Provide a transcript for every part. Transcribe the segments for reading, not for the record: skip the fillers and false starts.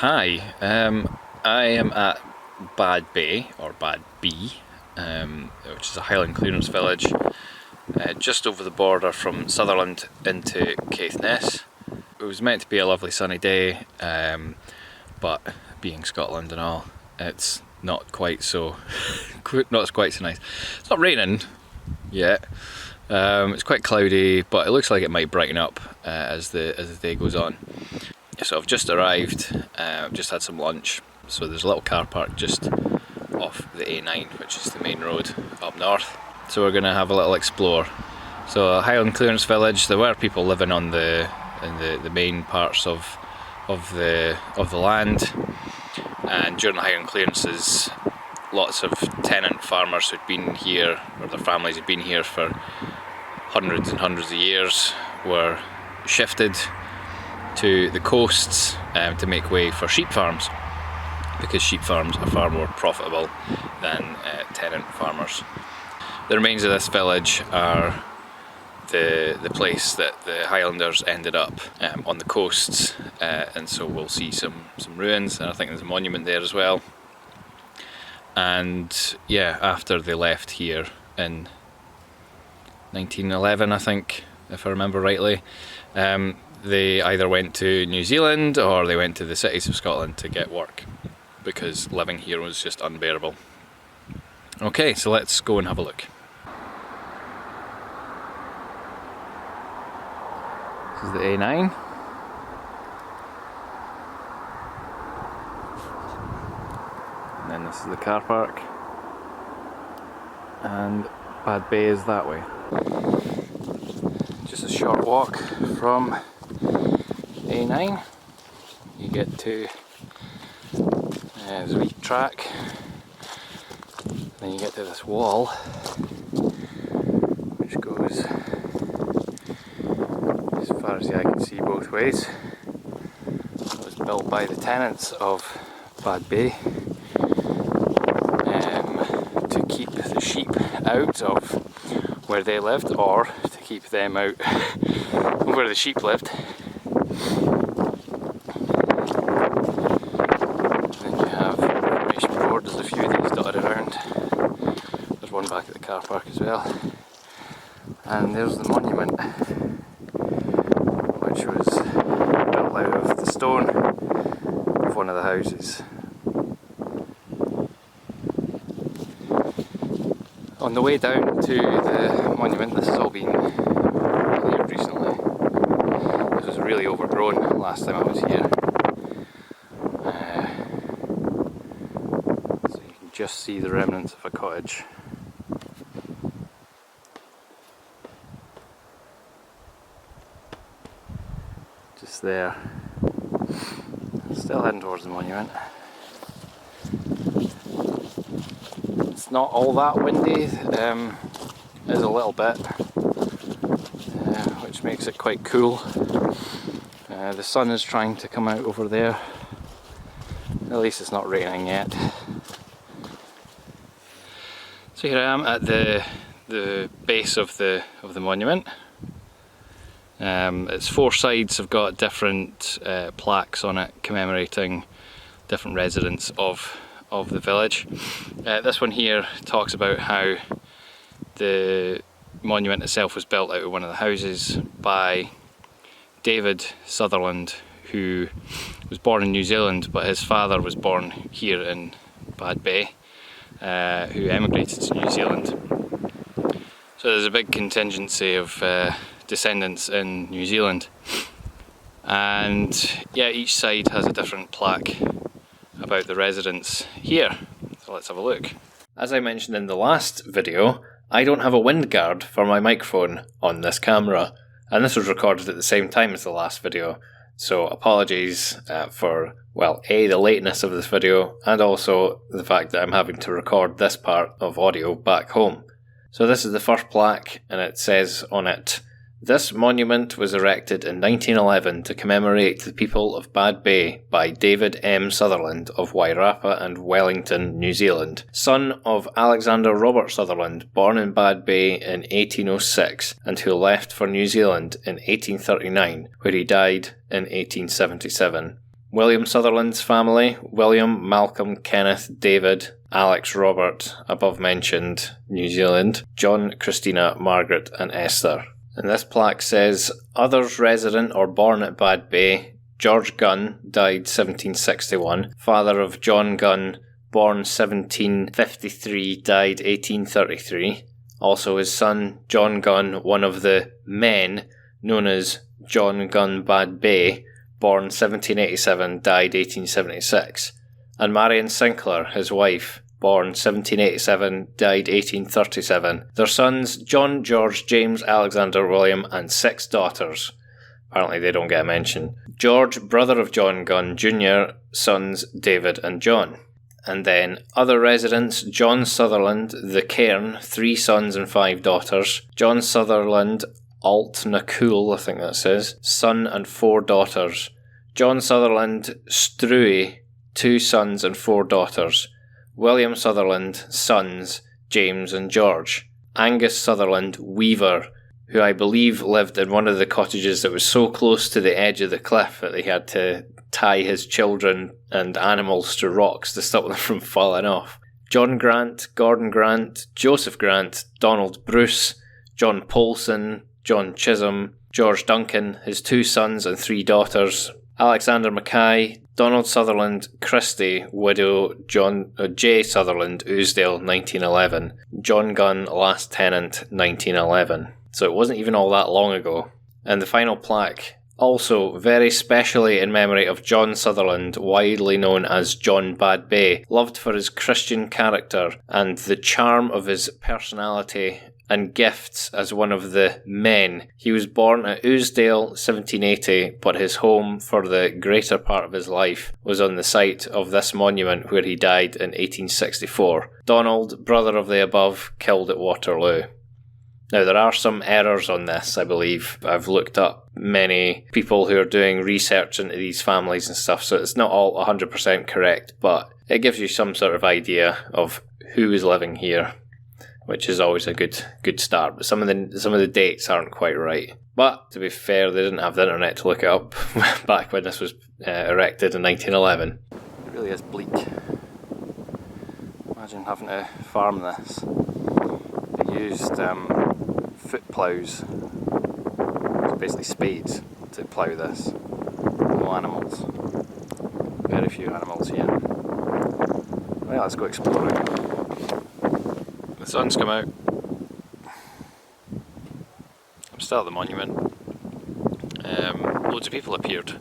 Hi, I am at Badbea, or Badbea, which is a Highland clearance village, just over the border from Sutherland into Caithness. It was meant to be a lovely sunny day, but being Scotland and all, it's not quite so not quite so nice. It's not raining yet. It's quite cloudy, but it looks like it might brighten up as the day goes on. So I've just arrived, just had some lunch. So there's a little car park just off the A9, which is the main road up north. So we're going to have a little explore. So a Highland clearance village. There were people living on the main parts of the land, and during the Highland clearances, lots of tenant farmers who'd been here, or their families had been here for hundreds and hundreds of years, were shifted to the coasts to make way for sheep farms, because sheep farms are far more profitable than tenant farmers. The remains of this village are the place that the Highlanders ended up on the coasts, and so we'll see some ruins, and I think there's a monument there as well. And yeah, after they left here in 1911, I think, if I remember rightly, they either went to New Zealand or they went to the cities of Scotland to get work, because living here was just unbearable. Okay, so let's go and have a look. This is the A9. And then this is the car park. And Badbea is that way. Just a short walk from A9. You get to there's a wee track. Then you get to this wall, which goes as far as the eye can see both ways. It was built by the tenants of Badbea to keep the sheep out of where they lived, or to keep them out where the sheep lived. Then you have information board. There's a few of these dotted around. There's one back at the car park as well. And there's the monument, which was built out of the stone of one of the houses. On the way down to the monument, this has all been cleared recently. This was really overgrown last time I was here. So you can just see the remnants of a cottage. Just there. Still heading towards the monument. It's not all that windy, it is a little bit, which makes it quite cool. The sun is trying to come out over there. At least it's not raining yet. So here I am at the base of the monument. Its four sides have got different plaques on it commemorating different residents of the village. This one here talks about how the monument itself was built out of one of the houses by David Sutherland, who was born in New Zealand, but his father was born here in Badbea, who emigrated to New Zealand. So there's a big contingency of descendants in New Zealand, and yeah, each side has a different plaque about the residents here. So let's have a look. As I mentioned in the last video, I don't have a wind guard for my microphone on this camera, and this was recorded at the same time as the last video, so apologies for, well, A, the lateness of this video, and also the fact that I'm having to record this part of audio back home. So this is the first plaque, and it says on it, "This monument was erected in 1911 to commemorate the people of Badbea by David M. Sutherland of Wairarapa and Wellington, New Zealand, son of Alexander Robert Sutherland, born in Badbea in 1806 and who left for New Zealand in 1839, where he died in 1877. William Sutherland's family: William, Malcolm, Kenneth, David, Alex, Robert, above mentioned, New Zealand, John, Christina, Margaret and Esther. And this plaque says, others resident or born at Badbea: George Gunn, died 1761, father of John Gunn, born 1753, died 1833. Also his son, John Gunn, one of the men known as John Gunn Badbea, born 1787, died 1876. And Marion Sinclair, his wife, born 1787, died 1837. Their sons, John, George, James, Alexander, William, and 6 daughters. Apparently they don't get a mention. George, brother of John Gunn Jr., sons David and John. And then other residents: John Sutherland, the Cairn, 3 sons and 5 daughters. John Sutherland, Alt Nakul, I think that says, son and 4 daughters. John Sutherland, Struy, 2 sons and 4 daughters. William Sutherland, sons, James and George. Angus Sutherland, weaver, who I believe lived in one of the cottages that was so close to the edge of the cliff that they had to tie his children and animals to rocks to stop them from falling off. John Grant, Gordon Grant, Joseph Grant, Donald Bruce, John Polson, John Chisholm, George Duncan, his 2 sons and 3 daughters, Alexander Mackay, Donald Sutherland, Christie, widow John J. Sutherland, Ousdale, 1911, John Gunn, last tenant, 1911. So it wasn't even all that long ago. And the final plaque, also very specially in memory of John Sutherland, widely known as John Badbea, loved for his Christian character and the charm of his personality and gifts as one of the men. He was born at Ousdale, 1780, but his home for the greater part of his life was on the site of this monument where he died in 1864. Donald, brother of the above, killed at Waterloo. Now, there are some errors on this, I believe. I've looked up many people who are doing research into these families and stuff, so it's not all 100% correct, but it gives you some sort of idea of who is living here, which is always a good start. But some of the dates aren't quite right. But to be fair, they didn't have the internet to look it up back when this was erected in 1911. It really is bleak. Imagine having to farm this. They used foot ploughs, so basically spades, to plough this. No animals. Very few animals here. Well, let's go exploring. The sun's come out. I'm still at the monument. Loads of people appeared,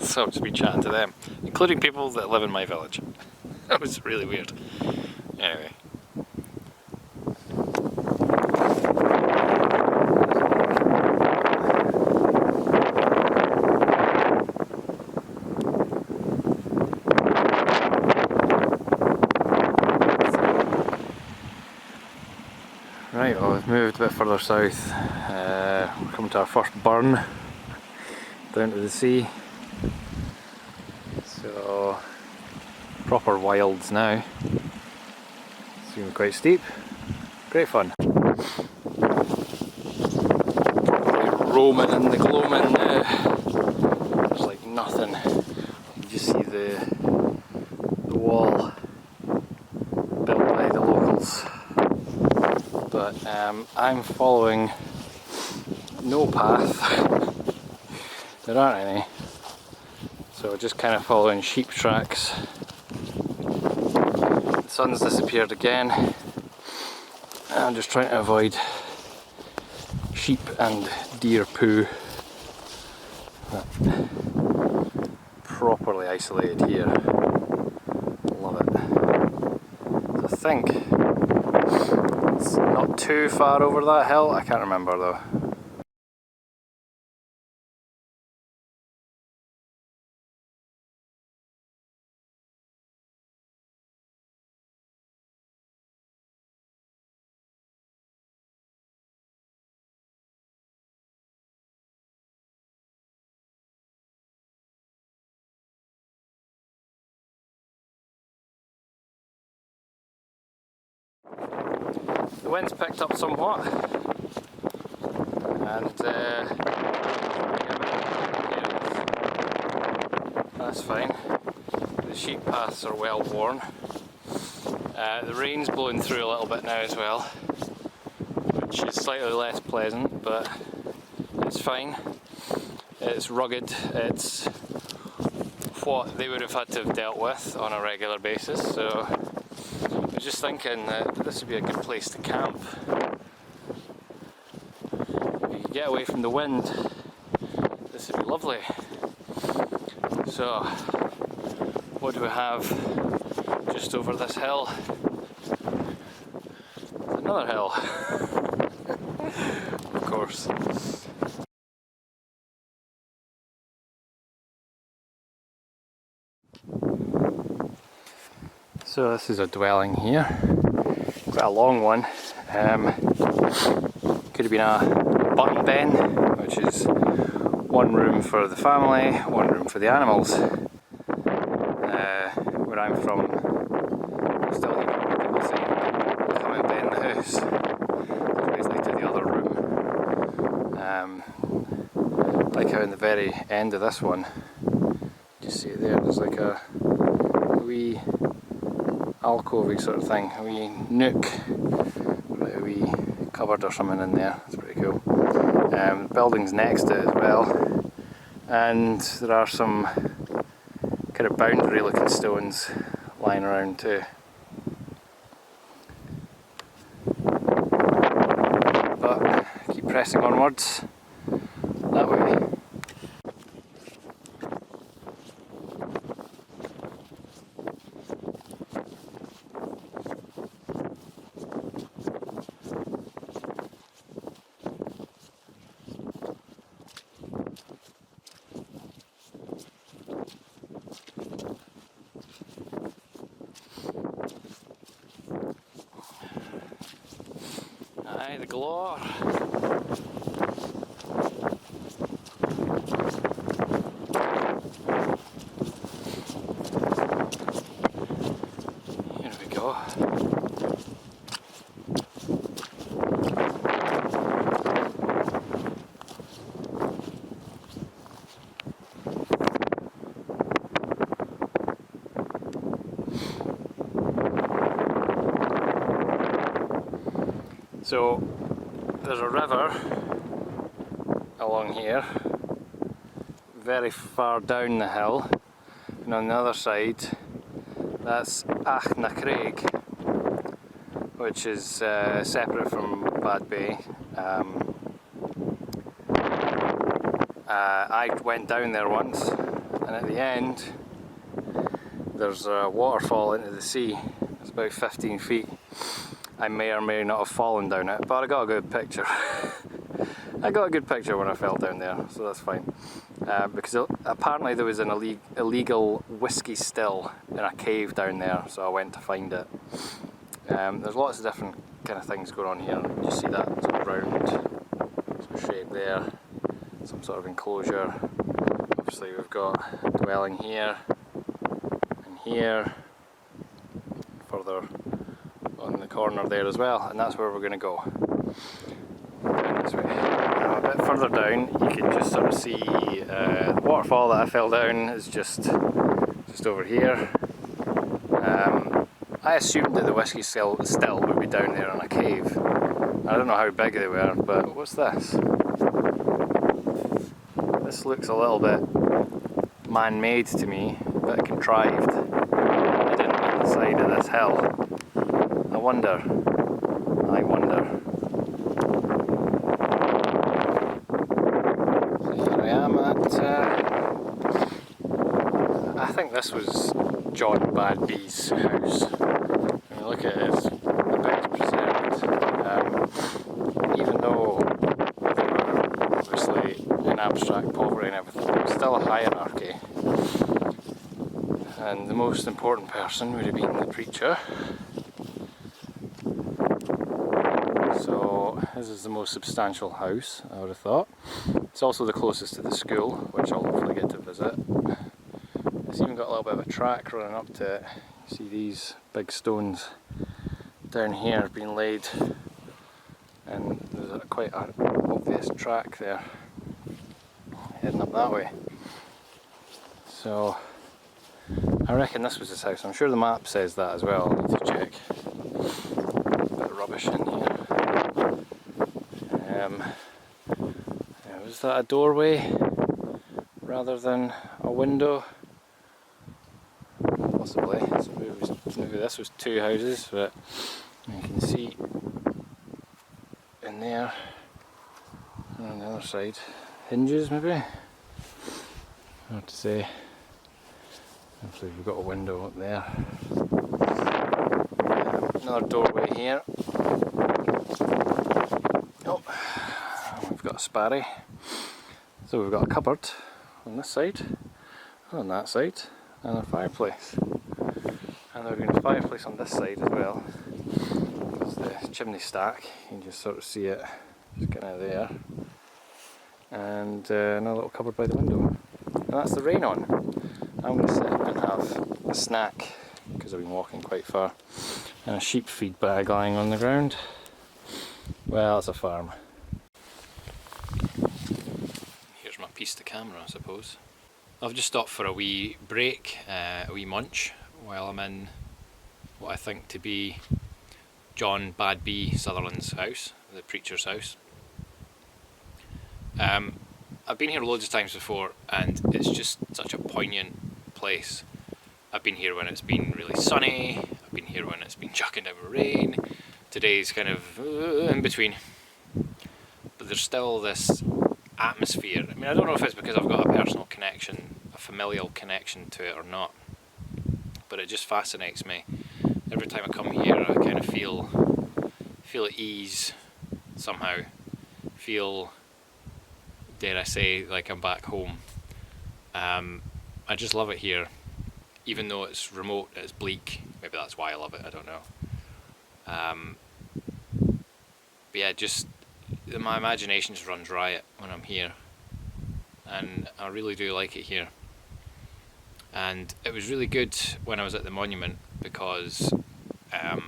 so I've just been chatting to them, including people that live in my village. That was really weird. Anyway. Right, well, we've moved a bit further south. We're coming to our first burn down to the sea. So, proper wilds now. Seems quite steep. Great fun. Roaming in the gloaming now. There's like nothing. You just see the wall built by the locals. But I'm following no path. There aren't any. So just kind of following sheep tracks. The sun's disappeared again. I'm just trying to avoid sheep and deer poo. Properly isolated here. Love it. So I think it's not too far over that hill. I can't remember though. The wind's picked up somewhat, and that's fine. The sheep paths are well worn. The rain's blowing through a little bit now as well, which is slightly less pleasant, but it's fine. It's rugged, it's what they would have had to have dealt with on a regular basis, so I was just thinking that this would be a good place to camp. If you could get away from the wind, this would be lovely. So, what do we have just over this hill? There's another hill, of course. So this is a dwelling here, quite a long one. Could have been a button den, which is one room for the family, one room for the animals. Where I'm from, I still hear people saying, come and bend the house. It's basically to the other room. Like how in the very end of this one, you see there, there's like a wee alcove sort of thing, a wee nook, with a wee cupboard or something in there. That's pretty cool. The building's next to it as well, and there are some kind of boundary looking stones lying around too. But keep pressing onwards that way. Aye, the galore. Here we go. So there's a river along here, very far down the hill, and on the other side that's Craig, which is separate from Badbea. I went down there once, and at the end there's a waterfall into the sea. It's about 15 feet. I may or may not have fallen down it, but I got a good picture. I got a good picture when I fell down there, so that's fine. Because apparently there was an illegal whiskey still in a cave down there, so I went to find it. There's lots of different kind of things going on here. You see that sort of round sort of shape there, some sort of enclosure. Obviously we've got a dwelling here, and here, further on the corner there as well, and that's where we're going to go. This way. Now, a bit further down you can just sort of see the waterfall that I fell down is just over here. I assumed that the whiskey still would be down there in a cave. I don't know how big they were, but what's this? This looks a little bit man-made to me, a bit contrived. I didn't mean the side of this hill. I wonder. So here I am at, I think this was John Badbea's house. When you look at it, it's a bit preserved. Even though they were obviously in abstract poverty and everything, there was still a hierarchy. And the most important person would have been the preacher. So this is the most substantial house, I would have thought. It's also the closest to the school, which I'll hopefully get to visit. It's even got a little bit of a track running up to it. You see these big stones down here being laid, and there's quite an obvious track there heading up that way. So I reckon this was his house. I'm sure the map says that as well. I need to check. Bit of rubbish in here. Was that a doorway rather than a window? Possibly. So maybe this was two houses, but you can see in there, and on the other side, hinges maybe? Hard to say. Hopefully we've got a window up there. Another doorway here. Oh, we've got a sparry. So we've got a cupboard on this side, on that side, and a fireplace. And there's been a fireplace on this side as well. There's the chimney stack, you can just sort of see it just kind of there. And another little cupboard by the window. And that's the rain on. I'm going to sit and have a snack, because I've been walking quite far, and a sheep feed bag lying on the ground. Well, it's a farm. Here's my piece to camera, I suppose. I've just stopped for a wee break, a wee munch, while I'm in what I think to be John Badbea Sutherland's house, the preacher's house. I've been here loads of times before, and it's just such a poignant place. I've been here when it's been really sunny, I've been here when it's been chucking down with rain. Today's kind of in between. But there's still this atmosphere. I mean, I don't know if it's because I've got a personal connection, a familial connection to it or not, but it just fascinates me. Every time I come here, I kind of feel at ease somehow. Feel, dare I say, like I'm back home. I just love it here, even though it's remote, it's bleak. Maybe that's why I love it, I don't know. But yeah, just my imagination just runs riot when I'm here, and I really do like it here. And it was really good when I was at the monument, because I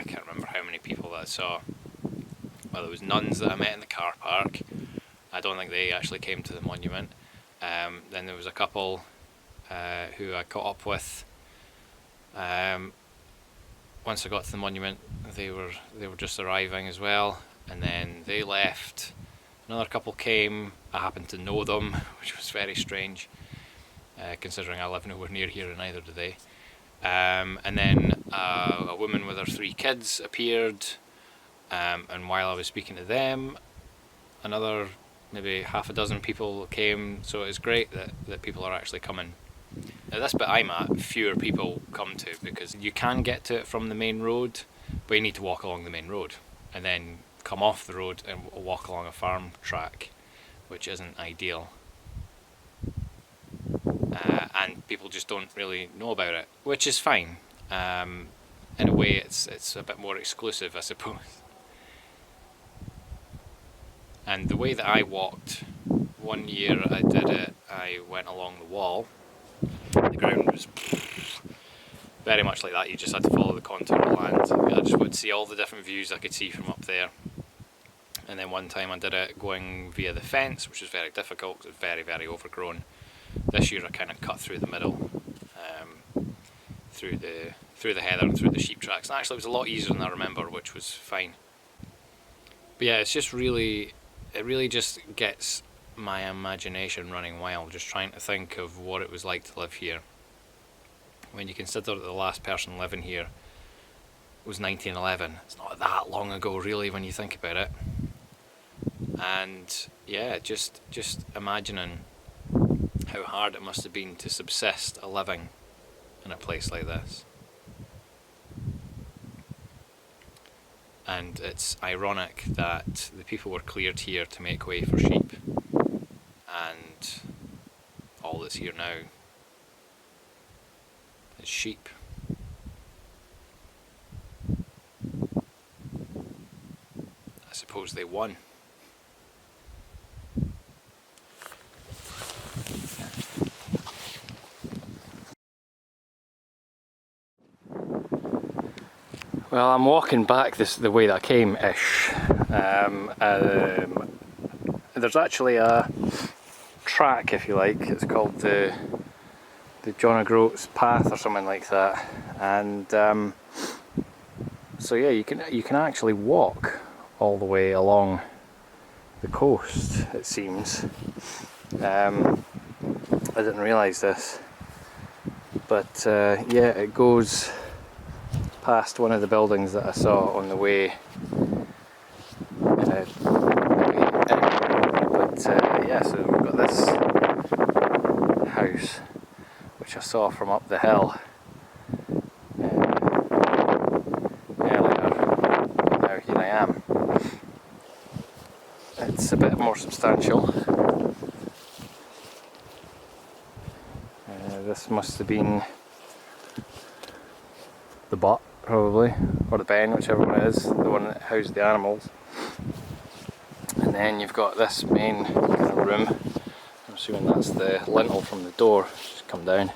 can't remember how many people that I saw. Well, there was nuns that I met in the car park. I don't think they actually came to the monument. Then there was a couple who I caught up with. Once I got to the monument, they were just arriving as well, and then they left. Another couple came. I happened to know them, which was very strange, considering I live nowhere near here, and neither do they. And then a woman with her 3 kids appeared, and while I was speaking to them, another maybe half a dozen people came. So it's great that people are actually coming. Now this bit I'm at, fewer people come to, because you can get to it from the main road, but you need to walk along the main road and then come off the road and walk along a farm track, which isn't ideal. And people just don't really know about it, which is fine. In a way, it's a bit more exclusive, I suppose. And the way that I walked, one year I did it, I went along the wall. The ground was very much like that. You just had to follow the contour of the land. I just would see all the different views I could see from up there. And then one time I did it going via the fence, which was very difficult because it was very, very overgrown. This year I kind of cut through the middle, through the heather and through the sheep tracks. And actually it was a lot easier than I remember, which was fine. But yeah, it's just really, it really just gets my imagination running wild, just trying to think of what it was like to live here. When you consider that the last person living here was 1911, it's not that long ago really when you think about it. And yeah, just imagining how hard it must have been to subsist a living in a place like this. And it's ironic that the people were cleared here to make way for sheep, and all that's here now is sheep. I suppose they won. Well, I'm walking back the way that I came-ish. There's actually a track, if you like. It's called the the John O'Groats path or something like that, and so yeah, you can actually walk all the way along the coast, it seems. I didn't realise this, but yeah, it goes past one of the buildings that I saw on the way. But yeah, so we've got this house which I saw from up the hill earlier. Now here I am. It's a bit more substantial. This must have been the butt, probably, or the ben, whichever one it is, the one that housed the animals. And then you've got this main kind of room. I'm assuming that's the lintel from the door. Just come down.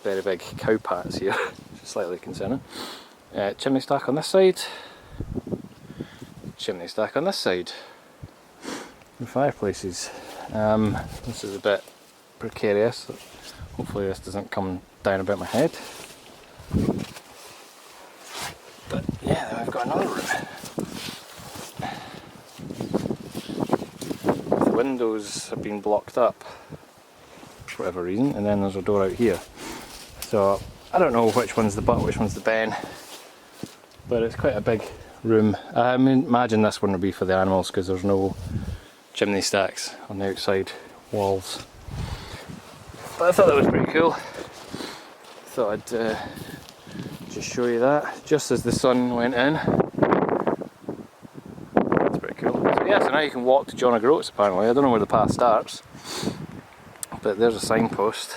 Very big cow pats here, which is slightly concerning. Chimney stack on this side. Chimney stack on this side. And fireplaces. This is a bit precarious. Hopefully this doesn't come down about my head. But yeah, then we've got another room. The windows have been blocked up for whatever reason, and then there's a door out here. So I don't know which one's the butt, which one's the ben, but it's quite a big room. I imagine this one would be for the animals because there's no chimney stacks on the outside walls. But I thought that was pretty cool. Thought I'd just show you that just as the sun went in. That's pretty cool. So yeah, so now you can walk to John O'Groats apparently. I don't know where the path starts, but there's a signpost.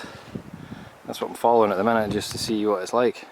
That's what I'm following at the minute, just to see what it's like.